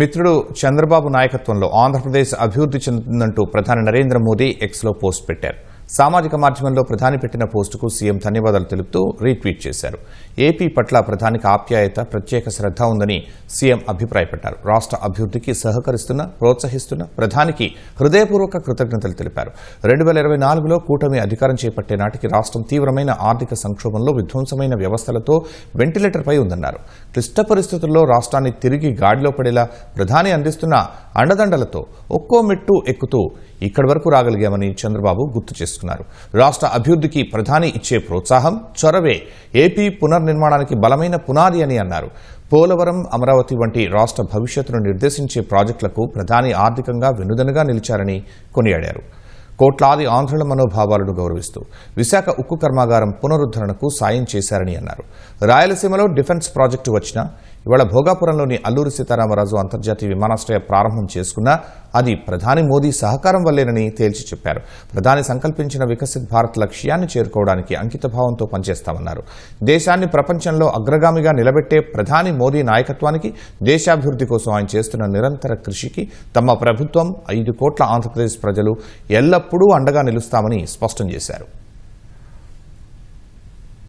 మిత్రుడు చంద్రబాబు నాయకత్వంలో ఆంధ్రప్రదేశ్ అభివృద్ధి చెందుతుందంటూ ప్రధాని నరేంద్ర మోదీ ఎక్స్లో పోస్ట్ పెట్టారు. సామాజిక మాధ్యమంలో ప్రధాని పెట్టిన పోస్టుకు సీఎం ధన్యవాదాలు తెలుపుతూ రీట్వీట్ చేశారు. ఏపీ పట్ల ప్రధానికి ఆప్యాయత, ప్రత్యేక శ్రద్ధ ఉందని సీఎం అభిప్రాయపడ్డారు. రాష్ట్ర అభివృద్ధికి సహకరిస్తున్న, ప్రోత్సహిస్తున్న ప్రధానికి హృదయపూర్వక కృతజ్ఞతలు తెలిపారు. 2024లో కూటమి అధికారం చేపట్టే నాటికి రాష్ట్రం తీవ్రమైన ఆర్థిక సంక్షోభంలో, విధ్వంసమైన వ్యవస్థలతో వెంటిలేటర్పై ఉందన్నారు. క్లిష్ట పరిస్థితుల్లో రాష్ట్రాన్ని తిరిగి గాడిలో పడేలా ప్రధాని అందిస్తున్న అండదండలతో ఒక్కో మెట్టు ఎక్కుతూ ఇక్కడి వరకు రాగలిగామని చంద్రబాబు గుర్తు చేసుకున్నారు. రాష్ట్ర అభివృద్ధికి ప్రధాని ఇచ్చే ప్రోత్సాహం, చొరవే ఏపీ పునర్నిర్మాణానికి బలమైన పునాది అని అన్నారు. పోలవరం, అమరావతి వంటి రాష్ట్ర భవిష్యత్తును నిర్దేశించే ప్రాజెక్టులకు ప్రధాని ఆర్థికంగా వెన్నుదన్నుగా నిలిచారని కొనియాడారు. కోట్లాది ఆంధ్రుల మనోభావాలను గౌరవిస్తూ విశాఖ ఉక్కు కర్మాగారం పునరుద్ధరణకు సాయం చేశారని అన్నారు. రాయలసీమలో డిఫెన్స్ ప్రాజెక్టు వచ్చినా ఇవాళ భోగాపురంలోని అల్లూరి సీతారామరాజు అంతర్జాతీయ విమానాశ్రయ ప్రారంభం చేసుకున్నా అది ప్రధాని మోదీ సహకారం వల్లేనని తేల్చి చెప్పారు. ప్రధాని సంకల్పించిన వికసిత్ భారత్ లక్ష్యాన్ని చేరుకోవడానికి అంకితభావంతో పనిచేస్తామన్నారు. దేశాన్ని ప్రపంచంలో అగ్రగామిగా నిలబెట్టే ప్రధాని మోదీ నాయకత్వానికి, దేశాభివృద్ధి కోసం ఆయన చేస్తున్న నిరంతర కృషికి తమ ప్రభుత్వం, 5 కోట్ల ఆంధ్రప్రదేశ్ ప్రజలు ఎల్లప్పుడూ అండగా నిలుస్తామని స్పష్టం చేశారు.